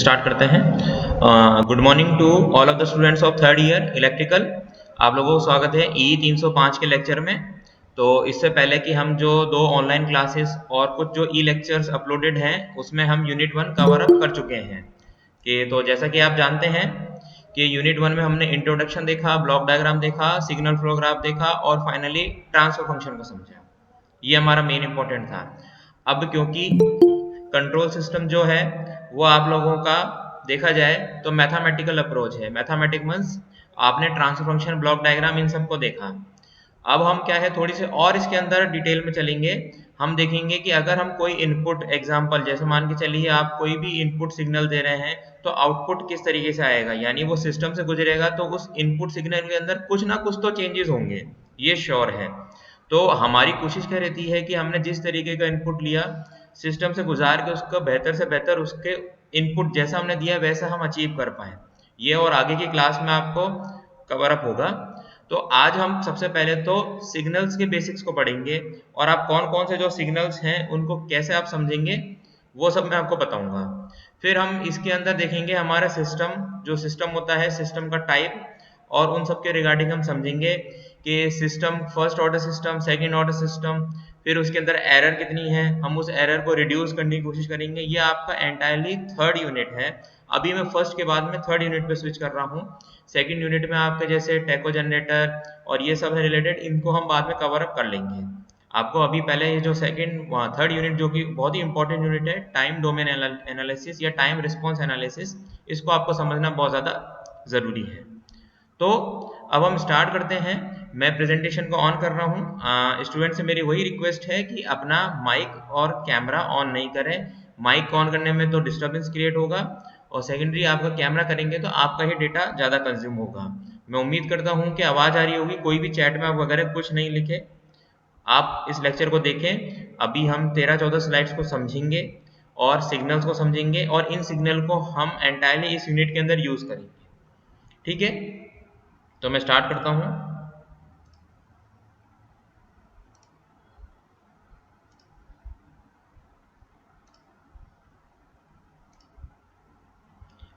Start करते हैं। Good morning to all of the students of third year electrical. आप लोगों को स्वागत है ई 305 के लेक्चर में। तो इससे पहले कि हम जो दो ऑनलाइन क्लासेस और कुछ जो ई लेक्चर्स अपलोडेड हैं उसमें हम यूनिट 1 कवर अप कर चुके हैं। कि तो जैसा कि आप जानते हैं कि यूनिट 1 में हमने इंट्रोडक्शन देखा, ब्लॉक डायग्राम देखा, सिग्नल फ्लो ग्राफ देखा और फाइनली ट्रांसफर फंक्शन को समझा। ये हमारा मेन इंपॉर्टेंट था। अब क्योंकि कंट्रोल सिस्टम जो है वो आप लोगों का देखा जाए तो मैथमेटिकल अप्रोच है। मैथमेटिक मींस आपने transfer function, block diagram in सबको देखा। अब हम क्या है थोड़ी सी और इसके अंदर डिटेल में चलेंगे। हम देखेंगे कि अगर हम कोई इनपुट एग्जांपल जैसे मान के चलिए आप कोई भी इनपुट सिग्नल दे रहे हैं तो आउटपुट किस तरीके से आएगा, यानी वो सिस्टम से गुजरेगा तो उस इनपुट सिग्नल के अंदर कुछ ना कुछ तो चेंजेस होंगे, ये श्योर है। तो हमारी कोशिश क्या रहती है कि हमने जिस तरीके का इनपुट लिया सिस्टम से गुजार के उसको बेहतर से बेहतर उसके इनपुट जैसा हमने दिया वैसा हम अचीव कर पाए। ये और आगे की क्लास में आपको कवर अप होगा। तो आज हम सबसे पहले तो सिग्नल्स के बेसिक्स को पढ़ेंगे और आप कौन कौन से जो सिग्नल्स हैं उनको कैसे आप समझेंगे वो सब मैं आपको बताऊंगा। फिर हम इसके अंदर देखेंगे हमारा सिस्टम, जो सिस्टम होता है सिस्टम का टाइप और उन सब के रिगार्डिंग हम समझेंगे कि system first order system, second order system, फिर उसके अंदर एरर कितनी है, हम उस एरर को रिड्यूस करने की कोशिश करेंगे। ये आपका एंटायरली थर्ड यूनिट है। अभी मैं फर्स्ट के बाद में थर्ड यूनिट पे स्विच कर रहा हूँ। सेकंड यूनिट में आपके जैसे टेको जनरेटर और ये सब है रिलेटेड, इनको हम बाद में कवर अप कर लेंगे। आपको अभी पहले ये जो सेकंड थर्ड यूनिट जो कि बहुत ही इंपॉर्टेंट यूनिट है, टाइम डोमेन एनालिसिस या टाइम रिस्पॉन्स एनालिसिस, इसको आपको समझना बहुत ज़्यादा ज़रूरी है। तो अब हम स्टार्ट करते हैं। मैं प्रेजेंटेशन को ऑन कर रहा हूँ। स्टूडेंट से मेरी वही रिक्वेस्ट है कि अपना माइक और कैमरा ऑन नहीं करें। माइक ऑन करने में तो डिस्टर्बेंस क्रिएट होगा और सेकेंडरी आपका कैमरा करेंगे तो आपका ही डेटा ज़्यादा कंज्यूम होगा। मैं उम्मीद करता हूँ कि आवाज़ आ रही होगी। कोई भी चैट में आप वगैरह कुछ नहीं लिखे, आप इस लेक्चर को देखें। अभी हम 13-14 स्लाइड्स को समझेंगे और सिग्नल्स को समझेंगे और इन सिग्नल को हम एंटायरली इस यूनिट के अंदर यूज़ करेंगे। ठीक है, तो मैं स्टार्ट करता हूं।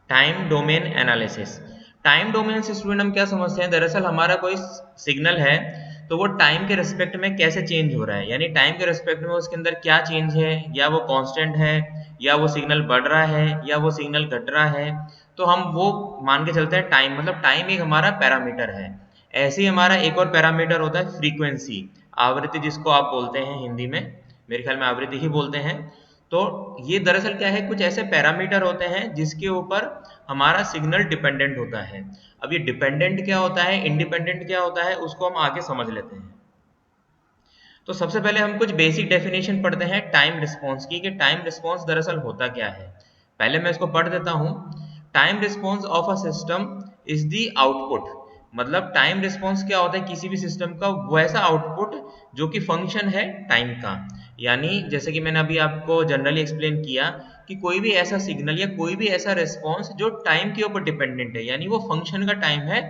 Time domain analysis. Time domain से स्टूडेंट हम क्या समझते हैं, दरअसल हमारा कोई सिग्नल है तो वो टाइम के रिस्पेक्ट में कैसे चेंज हो रहा है, यानी टाइम के रिस्पेक्ट में उसके अंदर क्या चेंज है, या वो कांस्टेंट है, या वो सिग्नल बढ़ रहा है, या वो सिग्नल घट रहा है। तो हम वो मान के चलते हैं टाइम, मतलब टाइम एक हमारा पैरामीटर है। ऐसे ही हमारा एक और पैरामीटर होता है फ्रीक्वेंसी, आवृत्ति जिसको आप बोलते हैं हिंदी में, मेरे ख्याल में आवृत्ति ही बोलते हैं। तो ये दरअसल क्या है, कुछ ऐसे पैरामीटर होते हैं जिसके ऊपर हमारा सिग्नल डिपेंडेंट होता है। अब ये डिपेंडेंट क्या होता है, इंडिपेंडेंट क्या होता है, उसको हम आगे समझ लेते हैं। तो सबसे पहले हम कुछ बेसिक डेफिनेशन पढ़ते हैं टाइम रिस्पॉन्स की, कि टाइम रिस्पॉन्स दरअसल होता क्या है। पहले मैं इसको पढ़ देता हूं। Time response of a system is the output, मतलब टाइम रिस्पॉन्स क्या होता है किसी भी सिस्टम का, वैसा आउटपुट जो कि फंक्शन है टाइम का। यानी जैसे कि मैंने अभी आपको जनरली एक्सप्लेन किया कि कोई भी ऐसा सिग्नल या कोई भी ऐसा रिस्पॉन्स जो टाइम के ऊपर डिपेंडेंट है, यानी वो फंक्शन का टाइम है,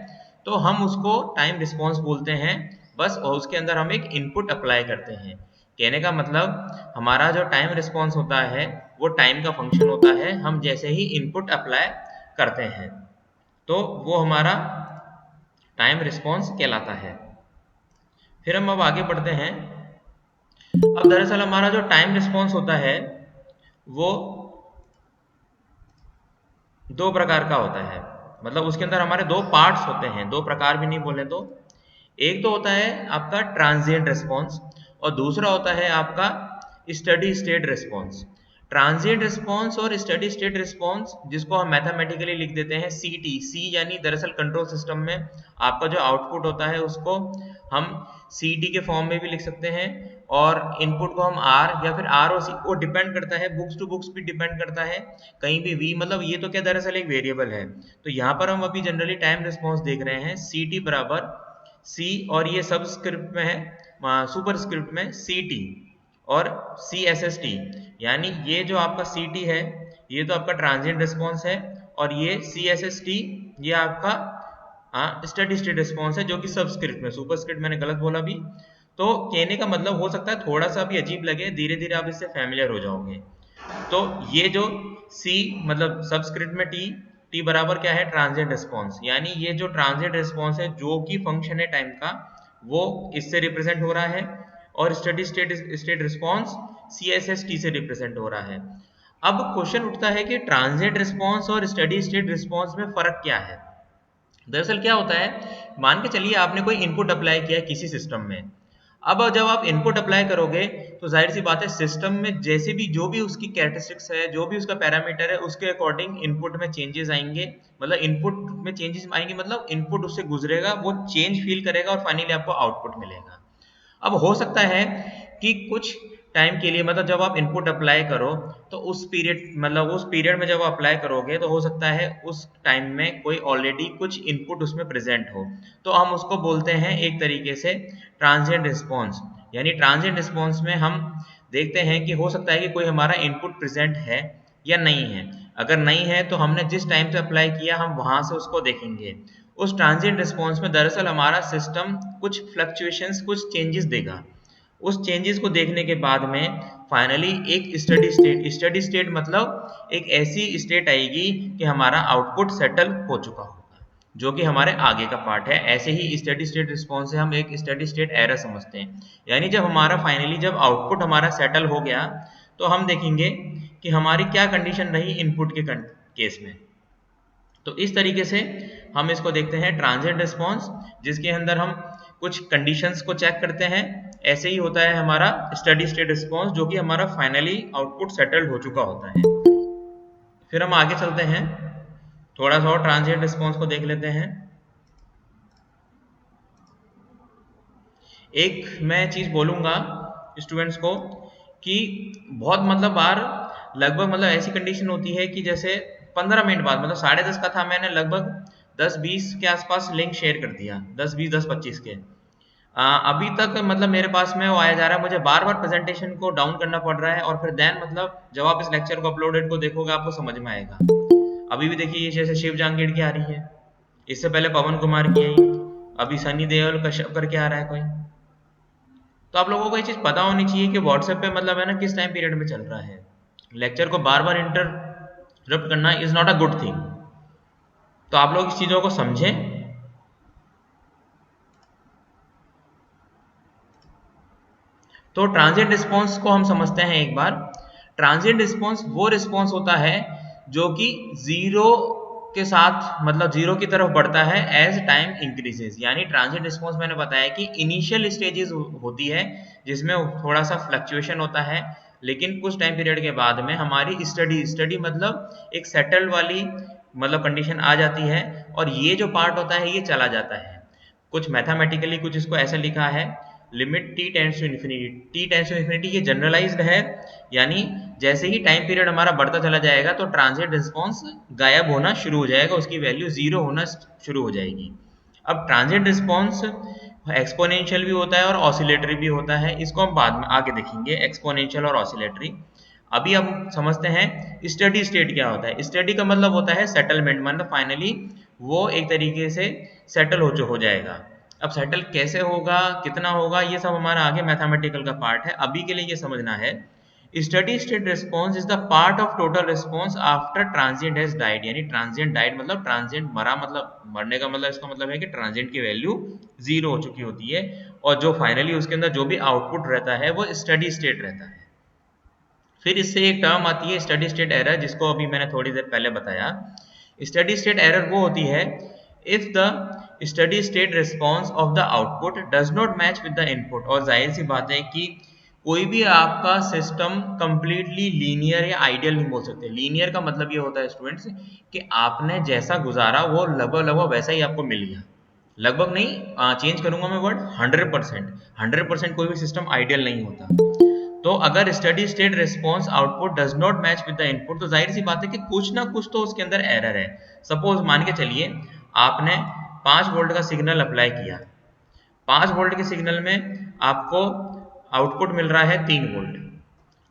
तो हम उसको टाइम रिस्पॉन्स बोलते हैं बस। और उसके अंदर हम एक इनपुट अप्लाई करते हैं। कहने का मतलब हमारा जो टाइम रिस्पॉन्स होता है वो टाइम का फंक्शन होता है, हम जैसे ही इनपुट अप्लाई करते हैं तो वो हमारा टाइम रिस्पॉन्स कहलाता है। फिर हम अब आगे बढ़ते हैं। अब दरअसल हमारा जो टाइम रिस्पॉन्स होता है वो दो प्रकार का होता है, मतलब उसके अंदर हमारे दो पार्ट्स होते हैं, दो प्रकार भी नहीं बोले तो। एक तो होता है आपका ट्रांजिएंट रिस्पॉन्स और दूसरा होता है आपका steady state response. Transient response और स्टडी स्टेट रिस्पॉन्स, जिसको हम मैथमेटिकली लिख देते हैं सी टी, सी यानी दरअसल कंट्रोल सिस्टम में आपका जो आउटपुट होता है उसको हम सी टी के फॉर्म में भी लिख सकते हैं और इनपुट को हम आर या फिर आर और सी, वो डिपेंड करता है, बुक्स टू बुक्स भी डिपेंड करता है, कहीं भी वी, मतलब ये तो क्या दरअसल एक वेरिएबल है। तो यहाँ पर हम अभी जनरली टाइम रिस्पॉन्स देख रहे हैं सी टी बराबर सी, और ये सबस्क्रिप्ट में है, सुपर स्क्रिप्ट में सी टी और सी एस एस टी, यानी ये जो आपका सी टी है ये तो आपका ट्रांजिएंट रिस्पॉन्स है और ये सी एस एस टी ये आपका स्टडी स्टेट रिस्पॉन्स है, जो कि सबस्क्रिप्ट में, सुपरस्क्रिप्ट मैंने गलत बोला भी। तो कहने का मतलब हो सकता है थोड़ा सा भी अजीब लगे, धीरे धीरे आप इससे फैमिलियर हो जाओगे। तो ये जो सी मतलब सबस्क्रिप्ट में टी बराबर क्या है, ट्रांजिएंट रिस्पॉन्स, यानी ये जो ट्रांजिएंट रिस्पॉन्स है जो कि फंक्शन है टाइम का, वो इससे रिप्रेजेंट हो रहा है, और steady state response C S S T से रिप्रेजेंट हो रहा है। अब क्वेश्चन उठता है कि ट्रांजिएंट रिस्पॉन्स और स्टेडी स्टेट रिस्पॉन्स में फर्क क्या है। दरअसल क्या होता है, मान के चलिए आपने कोई इनपुट अप्लाई किया है किसी सिस्टम में। अब जब आप इनपुट अप्लाई करोगे तो जाहिर सी बात है सिस्टम में जैसे भी जो भी उसकी कैरेक्टरिस्टिक्स है, जो भी उसका पैरामीटर है, उसके अकॉर्डिंग इनपुट में चेंजेस आएंगे। मतलब इनपुट में चेंजेस आएंगे मतलब इनपुट उससे गुजरेगा, वो चेंज फील करेगा और फाइनली आपको आउटपुट मिलेगा। अब हो सकता है कि कुछ टाइम के लिए, मतलब जब आप इनपुट अप्लाई करो तो उस पीरियड, मतलब उस पीरियड में जब आप अप्लाई करोगे तो हो सकता है उस टाइम में कोई ऑलरेडी कुछ इनपुट उसमें प्रेजेंट हो, तो हम उसको बोलते हैं एक तरीके से ट्रांजिएंट रिस्पॉन्स। यानी ट्रांजिएंट रिस्पॉन्स में हम देखते हैं कि हो सकता है कि कोई हमारा इनपुट प्रेजेंट है या नहीं है। अगर नहीं है तो हमने जिस टाइम से अप्लाई किया हम वहां से उसको देखेंगे। उस ट्रांजिएंट रिस्पॉन्स में दरअसल हमारा सिस्टम कुछ फ्लक्चुएशंस, कुछ चेंजेस देगा। उस चेंजेस को देखने के बाद में फाइनली एक स्टडी स्टेट मतलब एक ऐसी स्टेट आएगी कि हमारा आउटपुट सेटल हो चुका होगा, जो कि हमारे आगे का पार्ट है। ऐसे ही स्टडी स्टेट रिस्पॉन्स से हम एक स्टडी स्टेट एरर समझते हैं। यानी जब हमारा फाइनली जब आउटपुट हमारा सेटल हो गया तो हम देखेंगे कि हमारी क्या कंडीशन रही इनपुट के केस में। तो इस तरीके से हम इसको देखते हैं ट्रांजिएंट रिस्पॉन्स, जिसके अंदर हम कुछ कंडीशंस को चेक करते हैं। ऐसे ही होता है हमारा स्टडी स्टेट रिस्पॉन्स, जो कि हमारा फाइनली आउटपुट सेटल्ड हो चुका होता है। फिर हम आगे चलते हैं, थोड़ा सा और ट्रांजिएंट रिस्पॉन्स को देख लेते हैं। एक मैं चीज बोलूंगा स्टूडेंट्स को कि बहुत मतलब बार लगभग मतलब ऐसी कंडीशन होती है कि जैसे 15 मिनट बाद, मतलब 10:30 का था, मैंने लगभग 10-20 के आसपास लिंक शेयर कर दिया, 10-20 10-25 के। अभी तक मतलब मेरे पास में वो आया जा रहा है, मुझे बार बार प्रेजेंटेशन को डाउन करना पड़ रहा है, और फिर देन मतलब जब आप इस लेक्चर को अपलोडेड को देखोगे आपको समझ में आएगा। अभी भी देखिए जैसे शिव जांगीड़ की आ रही है, इससे पहले पवन कुमार की आई, अभी सनी देओल कश्यप करके आ रहा है कोई। तो आप लोगों को ये चीज पता होनी चाहिए कि व्हाट्सएप पे मतलब है ना किस टाइम पीरियड में चल रहा है। लेक्चर को बार बार इंटरप्ट करना is not a good thing. तो आप लोग इस चीजों को समझें। तो ट्रांजिएंट रिस्पॉन्स को हम समझते हैं एक बार। ट्रांजिएंट रिस्पॉन्स वो रिस्पॉन्स होता है जो कि जीरो के साथ, मतलब जीरो की तरफ बढ़ता है एज टाइम इंक्रीजेस। यानी ट्रांजिएंट रिस्पॉन्स मैंने बताया कि इनिशियल स्टेजेस होती है जिसमें थोड़ा सा फ्लक्चुएशन होता है, लेकिन कुछ टाइम पीरियड के बाद में हमारी स्टडी मतलब एक सेटल्ड वाली मतलब कंडीशन आ जाती है, और ये जो पार्ट होता है ये चला जाता है। कुछ मैथमेटिकली कुछ इसको ऐसा लिखा है, limit t tends to infinity, t tends to infinity, ये जनरलाइज्ड है। यानी जैसे ही टाइम पीरियड हमारा बढ़ता चला जाएगा तो ट्रांजिएंट रिस्पॉन्स गायब होना शुरू हो जाएगा, उसकी वैल्यू जीरो होना शुरू हो जाएगी। अब ट्रांजिएंट रिस्पॉन्स एक्सपोनेंशियल भी होता है और ऑसिलेटरी भी होता है, इसको हम बाद में आगे देखेंगे, एक्सपोनेंशियल और ऑसिलेटरी। अभी हम समझते हैं स्टडी स्टेट क्या होता है। स्टडी का मतलब होता है सेटलमेंट, मतलब फाइनली वो एक तरीके से सेटल हो जाएगा। अब सेटल कैसे होगा, कितना होगा, ये सब हमारा आगे मैथमेटिकल का पार्ट है। अभी के लिए ये समझना है steady state response is the part of total response after transient has died. यानी ट्रांजिएंट डाइड मतलब ट्रांजिएंट मरा, मतलब मरने का मतलब इसका मतलब है कि ट्रांजिएंट की वैल्यू जीरो हो चुकी होती है, और जो फाइनली उसके अंदर जो भी आउटपुट रहता है वो स्टडी स्टेट रहता है। फिर इससे एक टर्म आती है स्टडी स्टेट एरर, जिसको अभी मैंने थोड़ी देर पहले बताया। स्टडी स्टेट एरर वो होती है if the steady state response of the output does not match with the input. और जाहिर सी बात है कि कोई भी आपका सिस्टम कंप्लीटली लीनियर या आइडियल नहीं बोल सकते। लीनियर का मतलब ये होता है स्टूडेंट्स कि आपने जैसा गुजारा वो लगभग लगभग वैसा ही आपको मिल गया। लगभग नहीं, चेंज करूंगा मैं वर्ड, 100%। 100% कोई भी सिस्टम आइडियल नहीं होता। तो अगर steady state response output does not match with the input, तो जाहिर सी बात है कि कुछ ना कुछ तो उसके अंदर एरर है। सपोज मान के चलिए आपने 5 वोल्ट का सिग्नल अप्लाई किया, 5 वोल्ट के सिग्नल में आपको आउटपुट मिल रहा है 3 वोल्ट।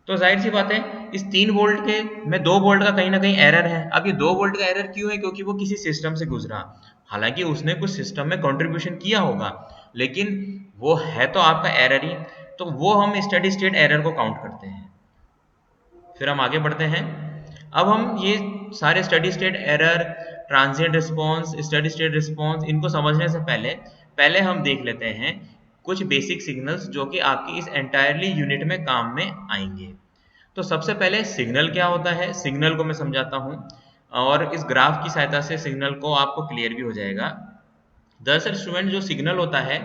तो जाहिर सी बात है इस 3 वोल्ट के में 2 वोल्ट का कहीं ना कहीं एरर है। अब ये 2 वोल्ट का एरर क्यों है, क्योंकि वो किसी सिस्टम से गुजरा। हालांकि उसने कुछ सिस्टम में कंट्रीब्यूशन किया होगा, लेकिन वो है तो आपका एरर ही। तो वो हम स्टडी स्टेट एरर को काउंट करते हैं। फिर हम आगे बढ़ते हैं। अब हम ये सारे steady state error, transient response, steady state response, इनको समझने से पहले पहले हम देख लेते हैं कुछ बेसिक सिग्नल्स जो कि आपकी इस एंटायरली यूनिट में काम में आएंगे। तो सबसे पहले सिग्नल क्या होता है, सिग्नल को मैं समझाता हूँ और इस ग्राफ की सहायता से सिग्नल को आपको क्लियर भी हो जाएगा। दरअसल स्टूडेंट जो सिग्नल होता है,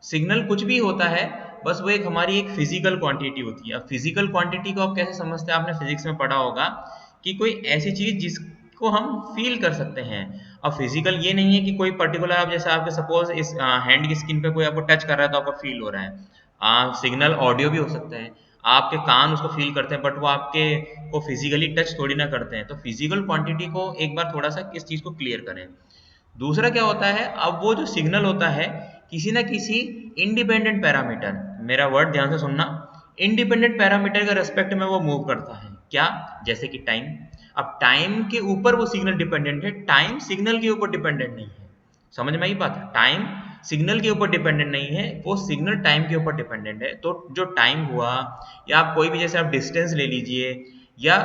सिग्नल कुछ भी होता है, बस वो एक हमारी एक फिजिकल क्वांटिटी होती है। अब फिजिकल क्वांटिटी को आप कैसे समझते हैं, आपने फिजिक्स में पढ़ा होगा कि कोई ऐसी चीज जिसको हम फील कर सकते हैं। अब फिजिकल ये नहीं है कि कोई पर्टिकुलर, आप जैसे आपके सपोज इस हैंड की स्किन पे कोई आपको टच कर रहा है तो आपको फील हो रहा है। सिग्नल ऑडियो भी हो सकता है, आपके कान उसको फील करते हैं, बट वो आपके को फिजिकली टच थोड़ी ना करते हैं। तो फिजिकल क्वांटिटी को एक बार थोड़ा सा इस चीज को क्लियर करें। दूसरा क्या होता है, अब वो जो सिग्नल होता है किसी ना किसी इंडिपेंडेंट पैरामीटर, मेरा वर्ड ध्यान से सुनना, इंडिपेंडेंट पैरामीटर के रेस्पेक्ट में वो मूव करता है। क्या? जैसे कि टाइम। अब टाइम के ऊपर वो सिग्नल डिपेंडेंट है, टाइम सिग्नल के ऊपर डिपेंडेंट नहीं है। समझ में आई बात? टाइम सिग्नल के ऊपर डिपेंडेंट नहीं है, वो सिग्नल टाइम के ऊपर डिपेंडेंट है। तो जो टाइम हुआ, या आप कोई भी, जैसे आप डिस्टेंस ले लीजिए, या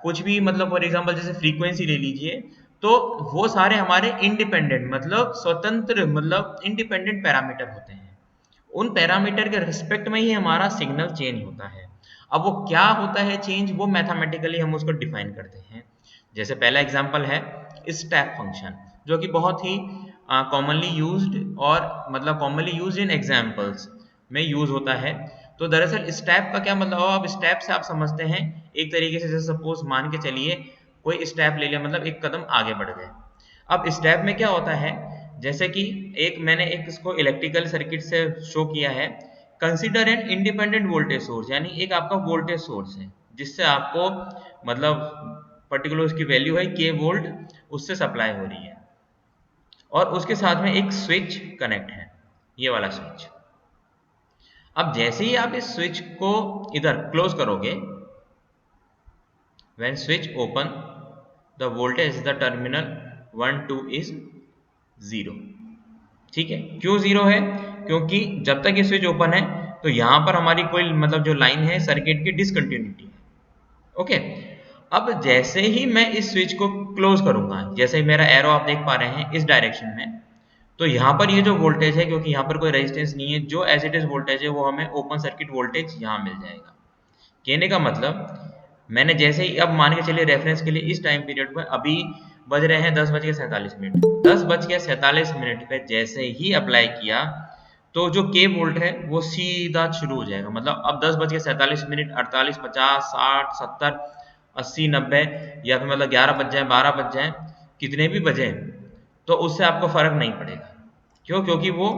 कुछ भी, मतलब फॉर एग्जांपल जैसे फ्रीक्वेंसी ले लीजिए, तो वो सारे हमारे इंडिपेंडेंट, मतलब स्वतंत्र, मतलब इंडिपेंडेंट पैरामीटर होते हैं। उन पैरामीटर के रिस्पेक्ट में ही हमारा सिग्नल चेंज होता है। अब वो क्या होता है चेंज, वो मैथमेटिकली हम उसको डिफाइन करते हैं। जैसे पहला एग्जांपल है स्टेप फंक्शन, जो कि बहुत ही कॉमनली यूज्ड, और मतलब कॉमनली यूज्ड इन एग्जांपल्स में यूज होता है। तो दरअसल स्टेप का क्या मतलब, अब स्टेप से आप समझते हैं एक तरीके से, जैसे सपोज मान के चलिए कोई स्टेप ले लिया, मतलब एक कदम आगे बढ़ गए। अब स्टेप में क्या होता है, जैसे कि मैंने एक इसको इलेक्ट्रिकल सर्किट से शो किया है। Consider an independent voltage source, यानी एक आपका वोल्टेज सोर्स है जिससे आपको, मतलब पर्टिकुलर उसकी वैल्यू है के वोल्ट, उससे सप्लाई हो रही है, और उसके साथ में एक स्विच कनेक्ट है, ये वाला स्विच। अब जैसे ही आप इस स्विच को इधर क्लोज करोगे, when switch open, the voltage the terminal 1 2 is 0। ठीक है, क्यों जीरो है? क्योंकि जब तक ये स्विच ओपन है तो यहां पर हमारी कोई, मतलब जो लाइन है सर्किट की, डिसकंटिन्यूटी है। ओके। अब जैसे ही मैं इस स्विच को क्लोज करूंगा, जैसे ही मेरा एरो आप देख पा रहे हैं इस डायरेक्शन में, तो यहाँ पर ये जो वोल्टेज है, क्योंकि यहाँ पर कोई रेजिस्टेंस नहीं है, जो एज इट इज वोल्टेज है वो हमें ओपन सर्किट वोल्टेज यहाँ मिल जाएगा। कहने का मतलब, मैंने जैसे ही, अब मान के चलिए रेफरेंस के लिए इस टाइम पीरियड पर अभी बज रहे हैं 10:47, 10:47 पे जैसे ही अप्लाई किया, तो जो के वोल्ट है वो सीधा शुरू हो जाएगा। मतलब अब 10:47, 48, 50, 60, 70, 80, 90, या फिर मतलब 11 बज जाए, 12 बज जाए, कितने भी बजे, तो उससे आपको फर्क नहीं पड़ेगा। क्यों? क्योंकि वो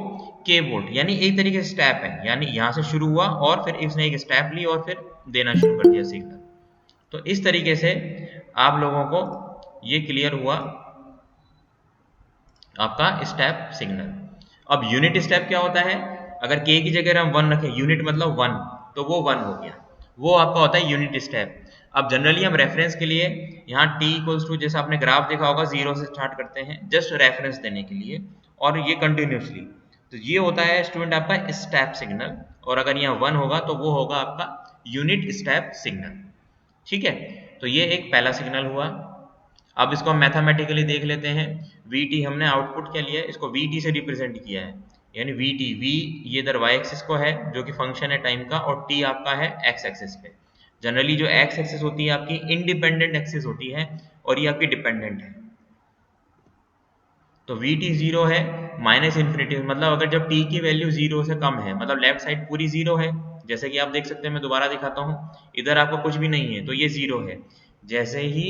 के वोल्ट, यानी एक तरीके से स्टेप है, यानी यहाँ से शुरू हुआ और फिर इसने एक स्टेप ली और फिर देना शुरू कर दिया सिग्नल। तो इस तरीके से आप लोगों को ये क्लियर हुआ आपका स्टेप सिग्नल। अब यूनिट स्टेप क्या होता है, अगर के की जगह हम 1 रखें, यूनिट मतलब 1, तो वो 1 हो गया, वो आपका होता है यूनिट स्टेप। अब जनरली हम रेफरेंस के लिए यहाँ t इक्वल्स टू, जैसा आपने ग्राफ देखा होगा, 0 से स्टार्ट करते हैं जस्ट रेफरेंस देने के लिए, और ये कंटिन्यूसली, तो ये होता है स्टूडेंट आपका स्टेप सिग्नल। और अगर यहाँ 1 होगा तो वो होगा आपका यूनिट स्टेप सिग्नल। ठीक है, तो ये एक पहला सिग्नल हुआ। अब इसको हम मैथमेटिकली देख लेते हैं। vt हमने आउटपुट के लिए इसको vt से रिप्रेजेंट किया है, यानी vt, v ये इधर y एक्सिस को है जो कि फंक्शन है टाइम का, और t आपका है x एक्सिस पे। जनरली जो x एक्सिस होती है आपकी इंडिपेंडेंट एक्सिस होती है, और ये आपकी डिपेंडेंट है। तो vt 0 है, माइनस इन्फिनिटी, मतलब अगर जब t की वैल्यू 0 से कम है, मतलब लेफ्ट साइड पूरी 0 है, जैसे कि आप देख सकते हैं, मैं दोबारा दिखाता हूँ, इधर आपको कुछ भी नहीं है तो ये 0 है। जैसे ही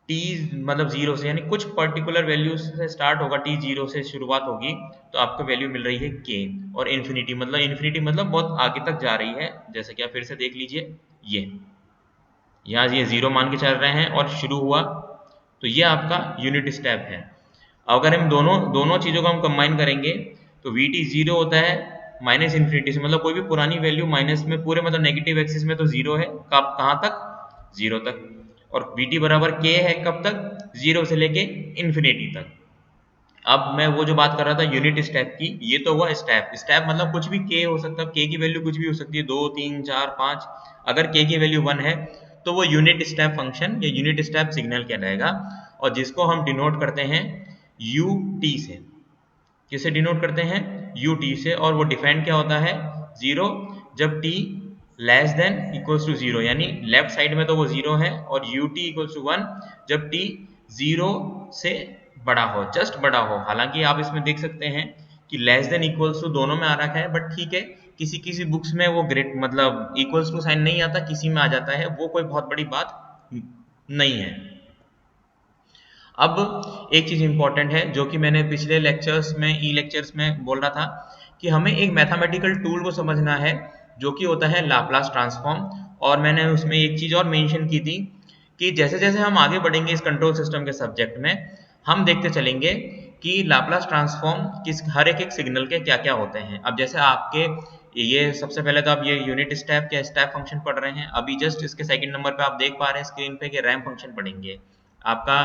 t मतलब 0 से, यानी कुछ पर्टिकुलर वैल्यू से स्टार्ट होगा, t 0 से शुरुआत होगी, तो आपको वैल्यू मिल रही है k, और इन्फिनिटी मतलब बहुत आगे तक जा रही है। जैसे कि आप फिर से देख लीजिए, ये यहाँ ये 0 मान के चल रहे हैं और शुरू हुआ, तो ये आपका यूनिट स्टेप है। अगर हम दोनों दोनों चीज़ों को हम कंबाइन करेंगे, तो vt 0 होता है माइनस इन्फिनिटी से, मतलब कोई भी पुरानी वैल्यू माइनस में, पूरे मतलब नेगेटिव एक्सिस में तो 0 है, कब, कहाँ तक, 0 तक। और vt बराबर k है कब तक, 0 से लेके इन्फिनिटी तक। अब मैं वो जो बात कर रहा था यूनिट स्टेप की, ये तो हुआ स्टेप। स्टेप मतलब कुछ भी k हो सकता है, k की वैल्यू कुछ भी हो सकती है, 2 3 4 5। अगर k की वैल्यू 1 है तो वो यूनिट स्टेप फंक्शन या यूनिट स्टेप सिग्नल कहलाएगा, और जिसको हम डिनोट करते हैं ut से। किसे डिनोट करते हैं? ut से। और वो डिफाइन क्या होता है? 0 जब t less than equals to 0, यानी लेफ्ट साइड में तो वो 0 है, और ut इक्वल्स टू 1 जब t 0 से बड़ा हो, जस्ट बड़ा हो। हालांकि आप इसमें देख सकते हैं कि लेस देन इक्वल्स टू दोनों में आ रखा है, बट ठीक है, किसी किसी बुक्स में वो ग्रेट मतलब इक्वल्स टू साइन नहीं आता, किसी में आ जाता है, वो कोई बहुत बड़ी बात नहीं है। अब एक चीज इंपॉर्टेंट है जो कि मैंने पिछले लेक्चर्स में, ई लेक्चर्स में बोल रहा था, कि हमें एक मैथमेटिकल टूल को समझना है जो कि होता है लाप्लास ट्रांसफॉर्म। और मैंने उसमें एक चीज और मेंशन की थी कि जैसे जैसे हम आगे बढ़ेंगे इस कंट्रोल सिस्टम के सब्जेक्ट में, हम देखते चलेंगे कि लाप्लास ट्रांसफॉर्म किस हर एक सिग्नल के क्या क्या होते हैं। अब जैसे आपके ये सबसे पहले तो आप ये यूनिट स्टेप या स्टेप फंक्शन पढ़ रहे हैं, अभी जस्ट इसके सेकंड नंबर पे आप देख पा रहे हैं स्क्रीन पे कि रैंप फंक्शन पढ़ेंगे। आपका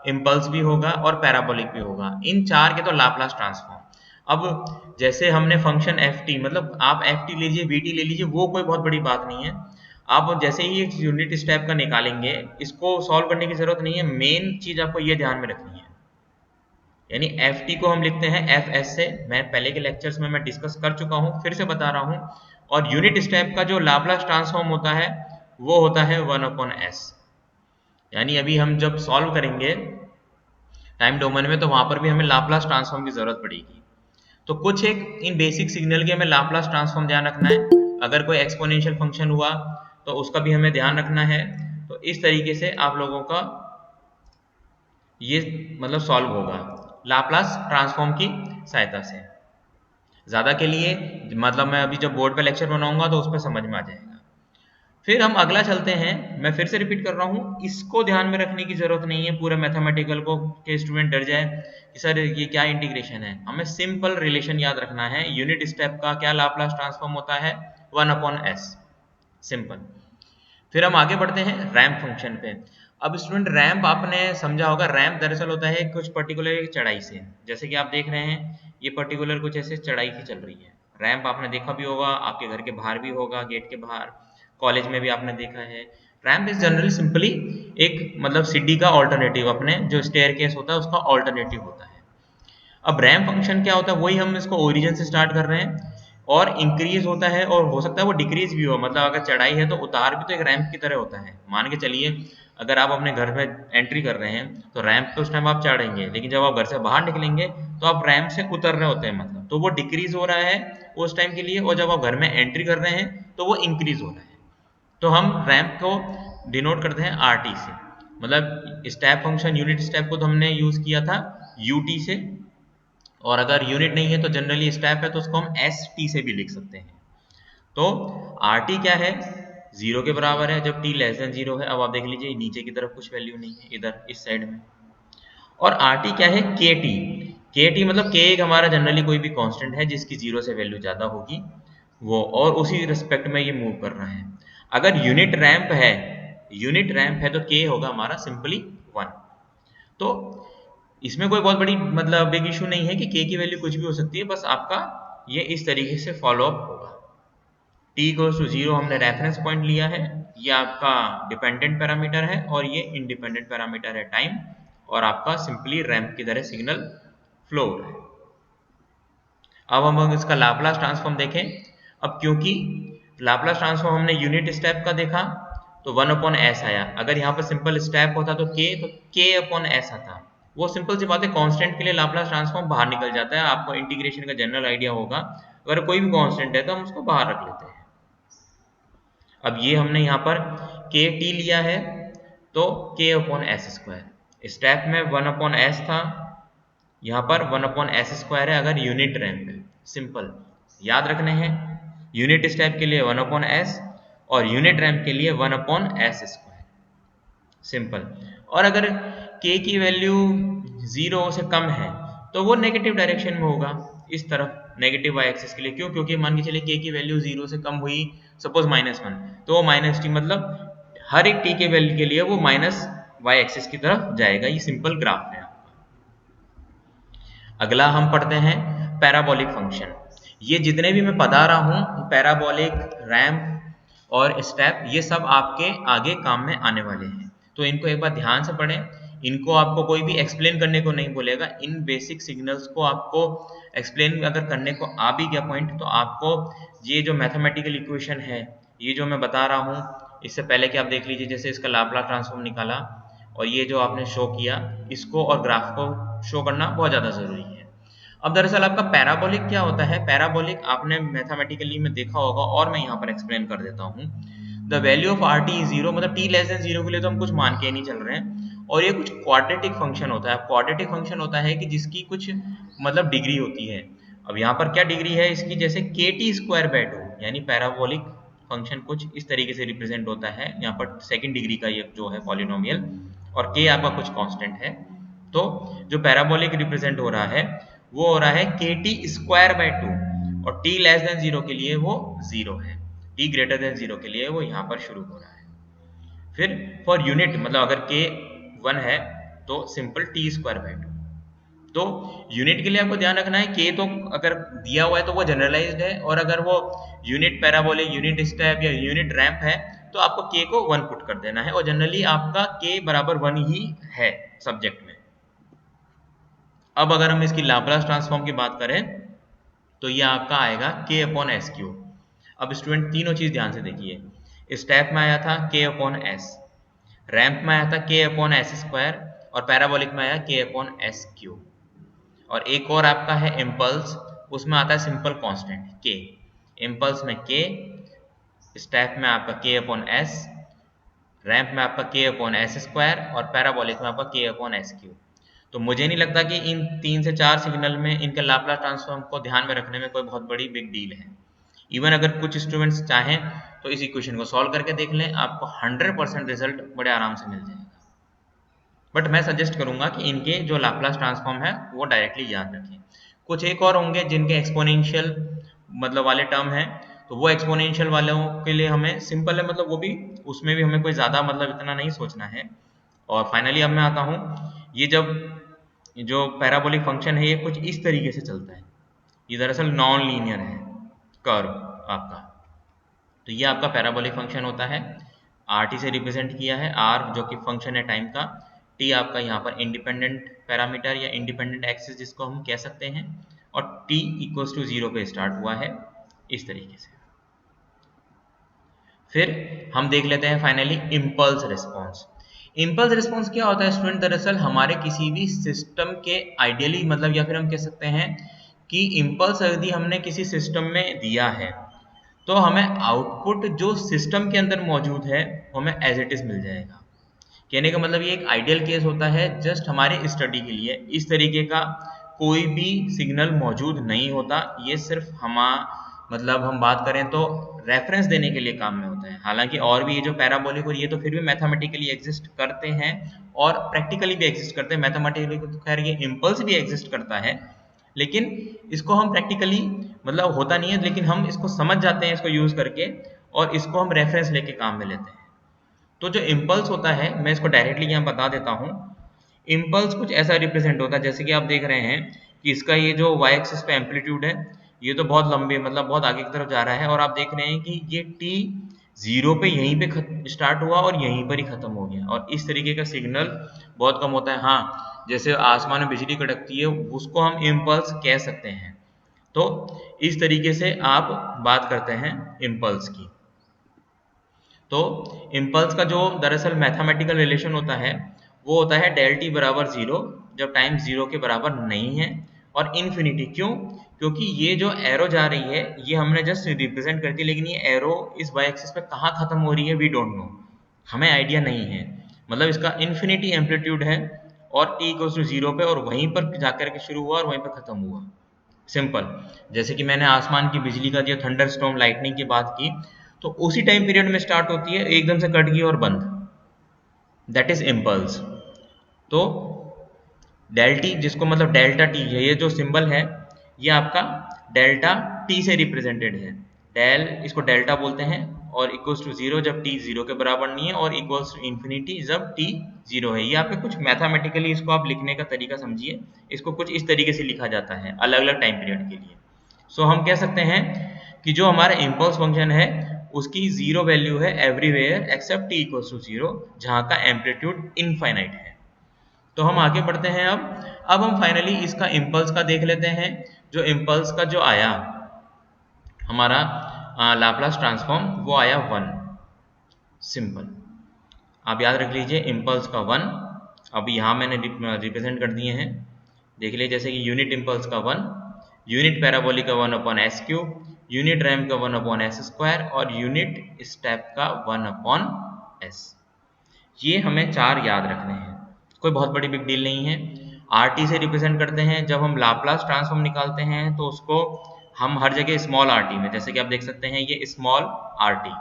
इम्पल्स भी होगा और पैराबोलिक भी होगा, इन चार के तो लाप्लास ट्रांसफॉर्म। अब जैसे हमने फंक्शन एफ टी, मतलब आप एफ टी लीजिए, वी टी ले लीजिए, वो कोई बहुत बड़ी बात नहीं है। आप जैसे ही एक यूनिट स्टेप का निकालेंगे, इसको सॉल्व करने की जरूरत नहीं है। मेन चीज आपको ये ध्यान में रखनी है, यानी एफ टी को हम लिखते हैं एफ एस से। मैं पहले के लेक्चर्स में मैं डिस्कस कर चुका हूं, फिर से बता रहा हूं। और यूनिट स्टेप का जो लाप्लास ट्रांसफॉर्म होता है वो होता है 1/s। यानी अभी हम जब सॉल्व करेंगे टाइम डोमेन में, तो वहां पर भी हमें लाप्लास ट्रांसफॉर्म की जरूरत पड़ेगी। तो कुछ एक इन बेसिक सिग्नल के हमें लाप्लास ट्रांसफॉर्म ध्यान रखना है। अगर कोई एक्सपोनेंशियल फंक्शन हुआ तो उसका भी हमें ध्यान रखना है। तो इस तरीके से आप लोगों का ये मतलब सॉल्व होगा लाप्लास ट्रांसफॉर्म की सहायता से। ज्यादा के लिए मतलब मैं अभी जब बोर्ड पे लेक्चर बनाऊंगा तो उस पर समझ में आ जाएगा। फिर हम अगला चलते हैं। मैं फिर से रिपीट कर रहा हूँ, इसको ध्यान में रखने की जरूरत नहीं है पूरे मैथमेटिकल को कि स्टूडेंट डर जाए कि सर ये क्या इंटीग्रेशन है। हमें सिंपल रिलेशन याद रखना है। यूनिट स्टेप का क्या लाप्लास ट्रांसफॉर्म होता है? 1/s, simple. फिर हम आगे बढ़ते हैं रैंप फंक्शन पे। अब स्टूडेंट रैंप आपने समझा होगा, रैंप दरअसल होता है कुछ पर्टिकुलर चढ़ाई से। जैसे कि आप देख रहे हैं ये पर्टिकुलर कुछ ऐसे चढ़ाई की चल रही है। रैंप आपने देखा भी होगा, आपके घर के बाहर भी होगा, गेट के बाहर, कॉलेज में भी आपने देखा है। रैंप इज जनरली सिंपली एक मतलब सीढ़ी का ऑल्टरनेटिव, अपने जो स्टेयरकेस होता है उसका ऑल्टरनेटिव होता है। अब रैंप फंक्शन क्या होता है, वही हम इसको ओरिजिन से स्टार्ट कर रहे हैं, और इंक्रीज होता है और हो सकता है वो डिक्रीज भी हो। मतलब अगर चढ़ाई है तो उतार भी तो एक रैंप की तरह होता है। मान के चलिए अगर आप अपने घर में एंट्री कर रहे हैं तो रैंप पे उस टाइम आप चढ़ेंगे, लेकिन जब आप घर से बाहर निकलेंगे तो आप रैंप से उतर रहे होते हैं, मतलब तो वो डिक्रीज हो रहा है उस टाइम के लिए, और जब आप घर में एंट्री कर रहे हैं तो वो इंक्रीज हो रहा है। तो हम रैंप को डिनोट करते हैं आर टी से। मतलब स्टेप फंक्शन यूनिट स्टेप को तो हमने यूज किया था यूटी से, और अगर यूनिट नहीं है तो जनरली स्टेप है तो उसको हम एस टी से भी लिख सकते हैं। तो आर टी क्या है? 0 के बराबर है जब t लेस देन 0 है। अब आप देख लीजिए नीचे की तरफ कुछ वैल्यू नहीं है, इधर इस साइड में। और आर टी क्या है? के टी। के टी मतलब के एक हमारा जनरली कोई भी कांस्टेंट है जिसकी 0 से वैल्यू ज्यादा होगी वो, और उसी रिस्पेक्ट में ये मूव कर रहा है। अगर यूनिट रैंप है, यूनिट रैंप है तो के होगा हमारा सिंपली 1। तो इसमें कोई बहुत बड़ी मतलब बिग इशू नहीं है कि के की वैल्यू कुछ भी हो सकती है, बस आपका ये इस तरीके से फॉलो अप होगा। t इक्वल्स टू 0 हमने रेफरेंस पॉइंट लिया है, ये आपका डिपेंडेंट पैरामीटर है और ये इंडिपेंडेंट पैरामीटर है टाइम, और आपका सिंपली रैंप की तरह सिग्नल फ्लो हो रहा है। अब हम इसका लाप्लास ट्रांसफॉर्म देखें। अब क्योंकि लाप्लास ट्रांसफॉर्म हमने यूनिट स्टेप का देखा तो 1/s आया। अगर यहाँ पर सिंपल स्टेप होता तो k/s आता। वो सिंपल सी बात है, कांस्टेंट के लिए लाप्लास ट्रांसफॉर्म बाहर निकल जाता है। आपको इंटीग्रेशन का जनरल आइडिया होगा, अगर कोई भी कांस्टेंट है तो हम उसको बाहर रख लेते हैं। अब ये हमने यहाँ पर के टी लिया है तो k/s²। स्टेप में 1/s था, यहाँ पर 1/s² है अगर यूनिट रैंप है। सिंपल याद रखने हैं, यूनिट स्टेप के लिए 1/s और यूनिट रैंप के लिए 1/s², सिंपल। और अगर k की वैल्यू 0 से कम है तो वो नेगेटिव डायरेक्शन में होगा, इस तरफ नेगेटिव y एक्सिस के लिए। क्यों? क्योंकि मान के चलिए k की वैल्यू 0 से कम हुई, सपोज -1, तो वो -t मतलब हर एक t के वैल्यू के लिए वो माइनस y एक्सिस की तरफ जाएगा। ये सिंपल ग्राफ है। अगला हम पढ़ते हैं पैराबोलिक फंक्शन। ये जितने भी मैं बता रहा हूँ पैराबोलिक, रैंप और स्टेप, ये सब आपके आगे काम में आने वाले हैं, तो इनको एक बार ध्यान से पढ़ें। इनको आपको कोई भी एक्सप्लेन करने को नहीं बोलेगा। इन बेसिक सिग्नल्स को आपको एक्सप्लेन अगर करने को आ भी गया पॉइंट, तो आपको ये जो मैथमेटिकल इक्वेशन है, ये जो मैं बता रहा हूँ, इससे पहले कि आप देख लीजिए, जैसे इसका लाप्लास ट्रांसफॉर्म निकाला और ये जो आपने शो किया, इसको और ग्राफ को शो करना बहुत ज़्यादा ज़रूरी है। अब दरअसल आपका पैराबोलिक क्या होता है? पैराबोलिक आपने मैथमेटिकली में देखा होगा और मैं यहाँ पर एक्सप्लेन कर देता हूँ। The value of R T is zero, मतलब टी लेस देन जीरो के लिए तो हम कुछ मान के नहीं चल रहे हैं, और ये कुछ क्वाड्रेटिक फंक्शन होता है। क्वाड्रेटिक फंक्शन होता है कि जिसकी कुछ मतलब डिग्री होती है। अब यहाँ पर क्या डिग्री है इसकी? जैसे के टी स्क्वायर बाय टू, यानी पैराबोलिक फंक्शन कुछ इस तरीके से रिप्रेजेंट होता है। यहाँ पर सेकंड डिग्री का ये जो है पॉलिनोमियल, और के आपका कुछ कांस्टेंट है। तो जो पैराबोलिक रिप्रेजेंट हो रहा है वो हो रहा है के टी स्क्वायर बाय टू, और टी लेस देन जीरो के लिए वो जीरो है, टी ग्रेटर देन जीरो के लिए वो यहाँ पर शुरू हो रहा है। फिर फॉर यूनिट, मतलब अगर के 1 है तो simple T square by two. तो यूनिट के लिए आपको ध्यान रखना है के तो अगर दिया हुआ है तो वो जनरलाइज्ड है, और अगर वो यूनिट पैराबोलिक, यूनिट स्टेप या यूनिट रैंप है तो आपको के को 1 पुट कर देना है, और जनरली आपका के बराबर 1 ही है सब्जेक्ट में। अब अगर हम इसकी लाप्लास ट्रांसफॉर्म की बात करें तो ये आपका आएगा के अपॉन एस क्यूब। अब स्टूडेंट तीनों चीज ध्यान से देखिए, स्टेप में आया था के अपॉन एस, रैंप में आया था के अपॉन एस स्क्वायर, और पैराबोलिक में आया के अपॉन एस क्यूब। और एक और आपका है इम्पल्स, उसमें आता है सिंपल कांस्टेंट के। इम्पल्स में के, स्टेप में आपका के अपॉन एस, रैंप में आपका के अपॉन एस स्क्वायर, और पैराबोलिक में आपका के अपॉन एस क्यूब। तो मुझे नहीं लगता कि इन 3 से 4 सिग्नल में इनके लाप्लास ट्रांसफॉर्म को ध्यान में रखने में कोई बहुत बड़ी बिग डील है। इवन अगर कुछ स्टूडेंट्स चाहें तो इस इक्वेशन को सॉल्व करके देख लें, आपको 100% रिजल्ट बड़े आराम से मिल जाएगा। बट मैं सजेस्ट करूंगा कि इनके जो लाप्लास ट्रांसफॉर्म है वो डायरेक्टली याद रखें। कुछ एक और होंगे जिनके एक्सपोनेंशियल मतलब वाले टर्म है, तो वो एक्सपोनेंशियल वालों के लिए हमें सिंपल है, मतलब वो भी उसमें भी हमें कोई ज़्यादा मतलब इतना नहीं सोचना है। और फाइनली अब मैं आता हूँ, ये जब जो पैराबोलिक फंक्शन है ये कुछ इस तरीके से चलता है, ये दरअसल नॉन लीनियर है कर्व आपका। तो ये आपका पैराबोलिक फंक्शन होता है, आर टी से रिप्रेजेंट किया है, आर जो कि फंक्शन है टाइम का, टी आपका यहाँ पर इंडिपेंडेंट पैरामीटर या इंडिपेंडेंट एक्सिस जिसको हम कह सकते हैं, और टी इक्वल्स टू 0 पे स्टार्ट हुआ है इस तरीके से। फिर हम देख लेते हैं finally impulse response. Impulse response क्या होता है स्टूडेंट? दरअसल हमारे किसी भी सिस्टम के आइडियली मतलब, या फिर हम कह सकते हैं कि इम्पल्स यदि हमने किसी सिस्टम में दिया है तो हमें आउटपुट जो सिस्टम के अंदर मौजूद है वो हमें एज इट इज मिल जाएगा। कहने का मतलब ये एक आइडियल केस होता है जस्ट हमारे स्टडी के लिए। इस तरीके का कोई भी सिग्नल मौजूद नहीं होता, ये सिर्फ मतलब हम बात करें तो रेफरेंस देने के लिए काम में होता है। हालांकि और भी ये जो पैराबोलिक और ये तो फिर भी मैथमेटिकली एग्जिस्ट करते हैं और प्रैक्टिकली भी एग्जिस्ट करते हैं। मैथमेटिकली तो खैर ये इम्पल्स भी एग्जिस्ट करता है, लेकिन इसको हम प्रैक्टिकली मतलब होता नहीं है, लेकिन हम इसको समझ जाते हैं इसको यूज करके, और इसको हम रेफरेंस लेके काम में लेते हैं। तो जो इम्पल्स होता है मैं इसको डायरेक्टली यहाँ बता देता हूँ। इम्पल्स कुछ ऐसा रिप्रेजेंट होता है जैसे कि आप देख रहे हैं कि इसका ये जो वाई एक्सिस पे एम्पलीट्यूड है ये तो बहुत लंबे मतलब बहुत आगे की तरफ जा रहा है, और आप देख रहे हैं कि ये टी 0 पे यहीं पे स्टार्ट हुआ और यहीं पर ही खत्म हो गया, और इस तरीके का सिग्नल बहुत कम होता है। हाँ, जैसे आसमान में बिजली कड़कती है उसको हम इम्पल्स कह सकते हैं। तो इस तरीके से आप बात करते हैं इम्पल्स की। तो इम्पल्स का जो दरअसल मैथमेटिकल रिलेशन होता है वो होता है डेल टी बराबर 0 जब टाइम 0 के बराबर नहीं है, और इन्फिनिटी। क्यों? क्योंकि ये जो एरो जा रही है ये हमने जस्ट रिप्रेजेंट करती है, लेकिन ये एरो इस वाई एक्सिस पे कहाँ खत्म हो रही है वी डोंट नो, हमें आइडिया नहीं है। मतलब इसका इन्फिनिटी एम्पलीट्यूड है और टी इक्वल्स टू 0 पे, और वहीं पर जाकर के शुरू हुआ और वहीं पर खत्म हुआ। सिंपल, जैसे कि मैंने आसमान की बिजली का जो थंडर स्टॉर्म लाइटनिंग की बात की, तो उसी टाइम पीरियड में स्टार्ट होती है, एकदम से कट गई और बंद, दैट इज इम्पल्स। तो डेल टी जिसको मतलब डेल्टा टी है, ये जो सिंबल है ये आपका डेल्टा टी से रिप्रेजेंटेड है। डेल इसको डेल्टा बोलते हैं और इक्वल्स टू 0 जब t 0 के बराबर नहीं है, और इक्वल्स टू इन्फिनिटी जब t 0 है। ये आपके कुछ मैथमेटिकली इसको आप लिखने का तरीका समझिए, इसको कुछ इस तरीके से लिखा जाता है अलग अलग टाइम पीरियड के लिए। सो हम कह सकते हैं कि जो हमारा इम्पल्स फंक्शन है उसकी 0 वैल्यू है everywhere except t equals to 0, जहाँ का एम्पलीट्यूड इनफाइनाइट है। तो हम आगे बढ़ते हैं। अब हम फाइनली इसका इम्पल्स का देख लेते हैं। जो इम्पल्स का जो आया हमारा लाप्लास ट्रांसफॉर्म, वो आया 1। सिंपल, आप याद रख लीजिए इम्पल्स का 1। अब यहाँ मैंने रिप्रेजेंट कर दिए हैं, देख लीजिए, जैसे कि यूनिट इम्पल्स का 1, यूनिट पैराबोलिक का 1 upon S cube, unit ramp का 1 अपॉन एस स्क्वायर, और यूनिट स्टेप का 1 अपॉन एस। ये हमें 4 याद रखने हैं, कोई बहुत बड़ी बिग डील नहीं है। RT से रिप्रेजेंट करते हैं। जब हम लाप्लास ट्रांसफॉर्म निकालते हैं तो उसको हम हर जगह स्मॉल RT में, जैसे कि आप देख सकते हैं ये स्मॉल RT,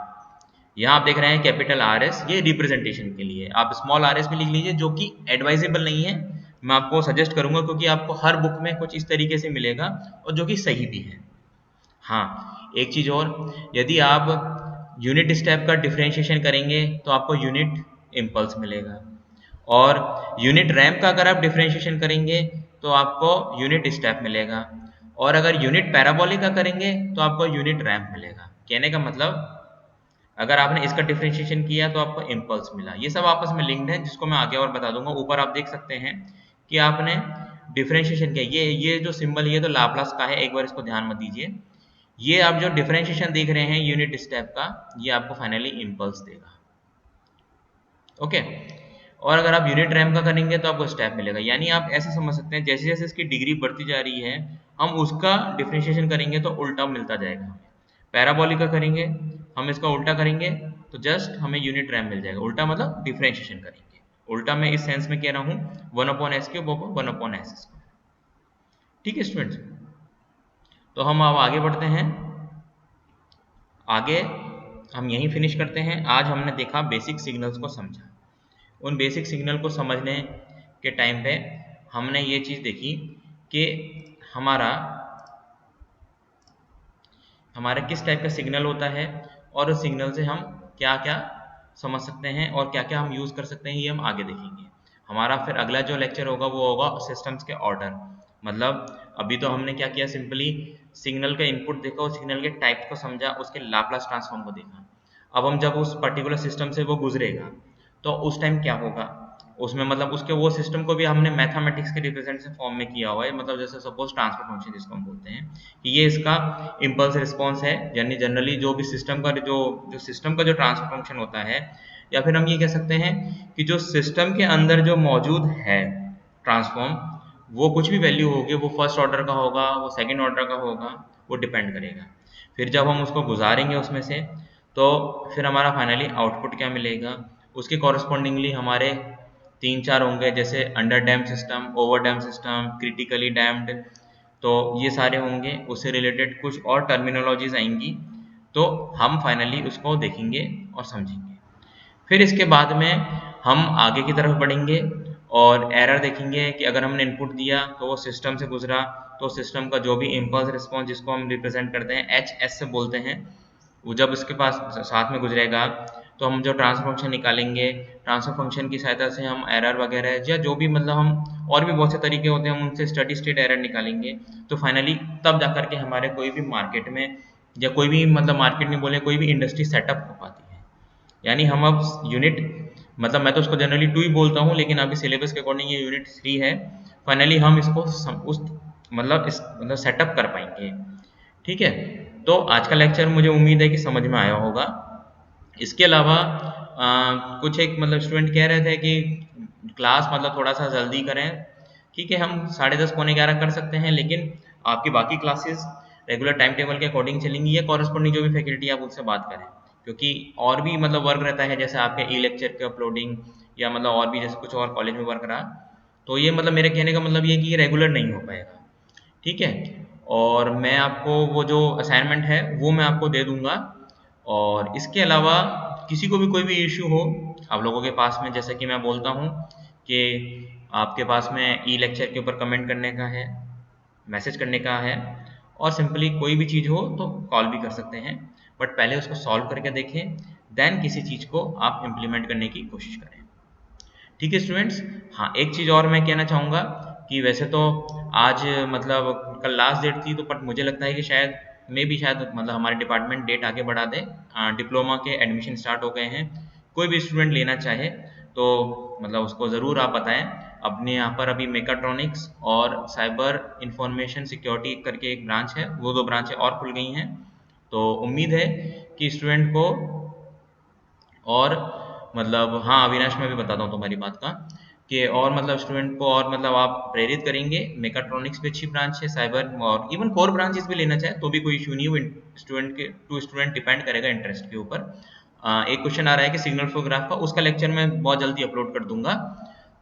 यहाँ आप देख रहे हैं कैपिटल RS, ये रिप्रेजेंटेशन के लिए आप स्मॉल RS में लिख लीजिए, जो कि एडवाइजेबल नहीं है। मैं आपको सजेस्ट करूंगा क्योंकि आपको हर बुक में कुछ इस तरीके से मिलेगा और जो कि सही भी है। हाँ, एक चीज़ और, यदि आप यूनिट स्टेप का डिफरेंशिएशन करेंगे तो आपको यूनिट इम्पल्स मिलेगा, और यूनिट रैम्प का अगर आप डिफरेंशिएशन करेंगे तो आपको यूनिट स्टेप मिलेगा, और अगर यूनिट पैराबोलिक का करेंगे तो आपको यूनिट रैम्प मिलेगा। कहने का मतलब, अगर आपने इसका डिफरेंशिएशन किया तो आपको इम्पल्स मिला। ये सब आपस में लिंक्ड है, जिसको मैं आगे और बता दूंगा। ऊपर आप देख सकते हैं कि आपने डिफरेंशिएशन किया, ये जो सिंबल ये तो लाप्लास का है, एक बार इसको ध्यान मत दीजिए। ये आप जो डिफरेंशिएशन देख रहे हैं यूनिट स्टेप का, ये आपको फाइनली इम्पल्स देगा। ओके, और अगर आप यूनिट रैम्प का करेंगे तो आपको स्टेप मिलेगा। यानी आप ऐसे समझ सकते हैं, जैसे जैसे इसकी डिग्री बढ़ती जा रही है हम उसका डिफरेंशिएशन करेंगे तो उल्टा मिलता जाएगा हमें। पैराबोलिक का करेंगे, हम इसका उल्टा करेंगे तो जस्ट हमें यूनिट रैम्प मिल जाएगा। उल्टा मतलब डिफरेंशिएशन करेंगे, उल्टा मैं इस सेंस में कह रहा हूँ 1 upon S cube 1 upon S square. ठीक है स्टूडेंट्स, तो हम अब आगे बढ़ते हैं। आगे हम यहीं फिनिश करते हैं। आज हमने देखा बेसिक सिग्नल्स को समझा। उन बेसिक सिग्नल को समझने के टाइम पे हमने ये चीज़ देखी कि हमारा किस टाइप का सिग्नल होता है, और उस सिग्नल से हम क्या क्या समझ सकते हैं और क्या क्या हम यूज़ कर सकते हैं, ये हम आगे देखेंगे। हमारा फिर अगला जो लेक्चर होगा वो होगा सिस्टम्स के ऑर्डर। मतलब अभी तो हमने क्या किया, सिंपली सिग्नल का इनपुट देखा और सिग्नल के टाइप को समझा, उसके लाप्लास ट्रांसफॉर्म को देखा। अब हम जब उस पर्टिकुलर सिस्टम से वो गुजरेगा तो उस टाइम क्या होगा उसमें, मतलब उसके वो सिस्टम को भी हमने मैथमेटिक्स के रिप्रेजेंटेशन फॉर्म में किया हुआ है। मतलब जैसे सपोज ट्रांसफर फंक्शन जिसको हम बोलते हैं कि ये इसका इम्पल्स रिस्पॉन्स है। यानी जनरली जो भी सिस्टम का जो सिस्टम का जो ट्रांसफर फंक्शन होता है, या फिर हम ये कह सकते हैं कि जो सिस्टम के अंदर जो मौजूद है ट्रांसफॉर्म, वो कुछ भी वैल्यू होगी, वो फर्स्ट ऑर्डर का होगा, वो सेकंड ऑर्डर का होगा, वो डिपेंड करेगा। फिर जब हम उसको गुजारेंगे उसमें से, तो फिर हमारा फाइनली आउटपुट क्या मिलेगा, उसके कॉरस्पॉन्डिंगली हमारे 3-4 होंगे, जैसे under damped system, over damped system, critically damped, तो ये सारे होंगे। उससे रिलेटेड कुछ और टर्मिनोलॉजीज आएंगी, तो हम फाइनली उसको देखेंगे और समझेंगे। फिर इसके बाद में हम आगे की तरफ बढ़ेंगे और एरर देखेंगे कि अगर हमने इनपुट दिया तो वो सिस्टम से गुजरा, तो सिस्टम का जो भी इम्पल्स रिस्पॉन्स जिसको हम रिप्रेजेंट करते हैं HS से बोलते हैं, वो जब उसके पास साथ में गुजरेगा तो हम जो ट्रांसफर फंक्शन निकालेंगे, ट्रांसफर फंक्शन की सहायता से हम एरर वगैरह या जो भी, मतलब हम और भी बहुत से तरीके होते हैं, हम उनसे स्टडी स्टेट एरर निकालेंगे। तो फाइनली तब जाकर के हमारे कोई भी मार्केट में, या कोई भी, मतलब मार्केट नहीं बोले, कोई भी इंडस्ट्री सेटअप हो पाती है। यानी हम अब यूनिट, मतलब मैं तो उसको जनरली 2 ही बोलता हूँ, लेकिन अभी सिलेबस के अकॉर्डिंग ये यूनिट 3 है। फाइनली हम इसको मतलब सेटअप कर पाएंगे। ठीक है, तो आज का लेक्चर मुझे उम्मीद है कि समझ में आया होगा। इसके अलावा कुछ एक, मतलब स्टूडेंट कह रहे थे कि क्लास मतलब थोड़ा सा जल्दी करें। ठीक है, हम 10:30 पौने 11 कर सकते हैं, लेकिन आपकी बाकी क्लासेस रेगुलर टाइम टेबल के अकॉर्डिंग चलेंगी, या कॉरस्पॉन्डिंग जो भी फैकल्टी आप उनसे बात करें, क्योंकि और भी मतलब वर्क रहता है, जैसे आपके ई लेक्चर के अपलोडिंग, या मतलब और भी जैसे कुछ और कॉलेज में वर्क रहा, तो ये मतलब मेरे कहने का मतलब ये कि ये रेगुलर नहीं हो पाएगा। ठीक है, और मैं आपको वो जो असाइनमेंट है वो मैं आपको दे दूंगा। और इसके अलावा किसी को भी कोई भी इश्यू हो आप लोगों के पास में, जैसे कि मैं बोलता हूँ कि आपके पास में ई लेक्चर के ऊपर कमेंट करने का है, मैसेज करने का है, और सिंपली कोई भी चीज़ हो तो कॉल भी कर सकते हैं। बट पहले उसको सॉल्व करके देखें, देन किसी चीज़ को आप इम्प्लीमेंट करने की कोशिश करें। ठीक है स्टूडेंट्स। हाँ, एक चीज़ और मैं कहना चाहूँगा कि वैसे तो आज मतलब कल लास्ट डेट थी, तो बट मुझे लगता है कि शायद शायद मतलब हमारे डिपार्टमेंट डेट आगे बढ़ा दे। डिप्लोमा के एडमिशन स्टार्ट हो गए हैं। कोई भी स्टूडेंट लेना चाहे तो मतलब उसको ज़रूर आप बताएं। अपने यहाँ पर अभी मेकाट्रॉनिक्स और साइबर इंफॉर्मेशन सिक्योरिटी करके एक ब्रांच है, वो 2 ब्रांचें और खुल गई हैं। तो उम्मीद है कि स्टूडेंट को और मतलब हाँ अविनाश, मैं भी बताता हूँ तुम्हारी बात का कि और मतलब स्टूडेंट को और मतलब आप प्रेरित करेंगे। मेकाट्रॉनिक्स भी अच्छी ब्रांच है, साइबर और इवन कोर ब्रांचेस भी लेना चाहे तो भी कोई इशू नहीं है। स्टूडेंट के टू स्टूडेंट डिपेंड करेगा इंटरेस्ट के ऊपर। एक क्वेश्चन आ रहा है कि सिग्नल फ्लो ग्राफ का, उसका लेक्चर मैं बहुत जल्दी अपलोड कर दूंगा।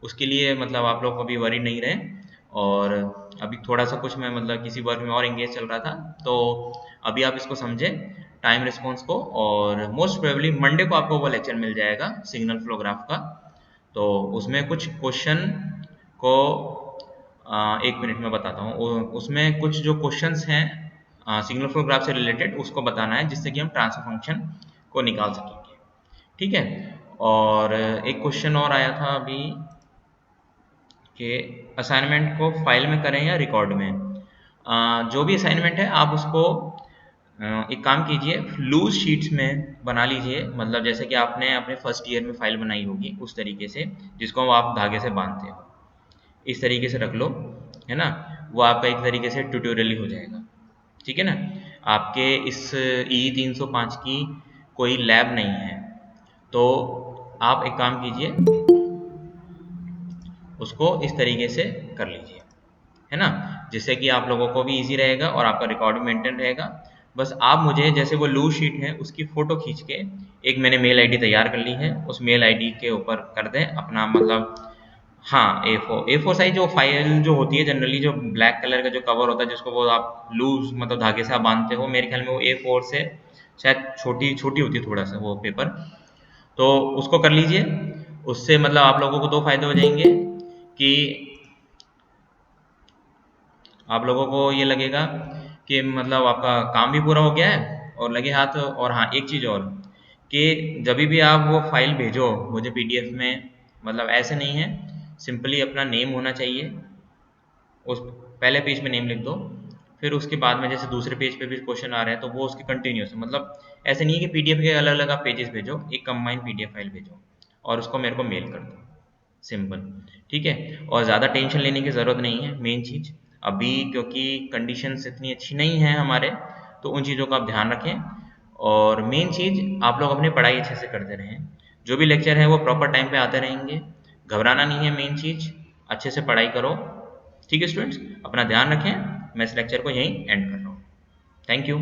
उसके लिए मतलब आप लोग अभी वरी नहीं रहे। और अभी थोड़ा सा कुछ मैं मतलब किसी वर्क में और एंगेज चल रहा था, तो अभी आप इसको समझें टाइम रिस्पॉन्स को, और मोस्ट प्रोबेबली मंडे को आपको वो लेक्चर मिल जाएगा सिग्नल फ्लो ग्राफ का। तो उसमें कुछ क्वेश्चन को एक मिनट में बताता हूँ। उसमें कुछ जो क्वेश्चंस हैं सिग्नल फ्लो ग्राफ से रिलेटेड, उसको बताना है जिससे कि हम ट्रांसफर फंक्शन को निकाल सकेंगे। ठीक है। और एक क्वेश्चन और आया था अभी कि असाइनमेंट को फाइल में करें या रिकॉर्ड में। जो भी असाइनमेंट है आप उसको एक काम कीजिए, लूज शीट्स में बना लीजिए। मतलब जैसे कि आपने अपने फर्स्ट ईयर में फाइल बनाई होगी उस तरीके से, जिसको आप धागे से बांधते हो, इस तरीके से रख लो, है ना। वो आपका एक तरीके से ट्यूटोरियल ही हो जाएगा। ठीक है ना। आपके इस E 305 की कोई लैब नहीं है, तो आप एक काम कीजिए, उसको इस तरीके से कर लीजिए, है ना, जिससे कि आप लोगों को भी इजी रहेगा और आपका रिकॉर्ड भी मेंटेन रहेगा। बस आप मुझे जैसे वो लूज शीट है उसकी फ़ोटो खींच के, एक मैंने मेल आईडी तैयार कर ली है, उस मेल आईडी के ऊपर कर दें अपना मतलब, हाँ A4 साइज जो फाइल जो होती है जनरली, जो ब्लैक कलर का जो कवर होता है जिसको वो आप लूज मतलब धागे से आप बांधते हो, मेरे ख्याल में वो A4 से शायद छोटी छोटी होती है थोड़ा सा वो पेपर। तो उसको कर लीजिए। उससे मतलब आप लोगों को 2 फायदे हो जाएंगे कि आप लोगों को ये लगेगा कि मतलब आपका काम भी पूरा हो गया है और लगे हाथ। और हाँ, एक चीज़ और कि जब भी आप वो फाइल भेजो मुझे PDF में, मतलब ऐसे नहीं है, सिंपली अपना नेम होना चाहिए, उस पहले पेज में नेम लिख दो, फिर उसके बाद में जैसे दूसरे पेज पे भी क्वेश्चन आ रहे हैं तो वो उसकी कंटिन्यूस, मतलब ऐसे नहीं है कि PDF के अलग अलग आप पेजेस भेजो, एक कंबाइंड PDF फाइल भेजो और उसको मेरे को मेल कर दो, सिंपल। ठीक है। और ज़्यादा टेंशन लेने की ज़रूरत नहीं है। मेन चीज़ अभी क्योंकि कंडीशंस इतनी अच्छी नहीं हैं हमारे, तो उन चीज़ों का आप ध्यान रखें। और मेन चीज़ आप लोग अपनी पढ़ाई अच्छे से करते रहें, जो भी लेक्चर है वो प्रॉपर टाइम पे आते रहेंगे, घबराना नहीं है। मेन चीज़ अच्छे से पढ़ाई करो। ठीक है स्टूडेंट्स, अपना ध्यान रखें। मैं इस लेक्चर को यहीं एंड कर रहा हूँ। Thank you.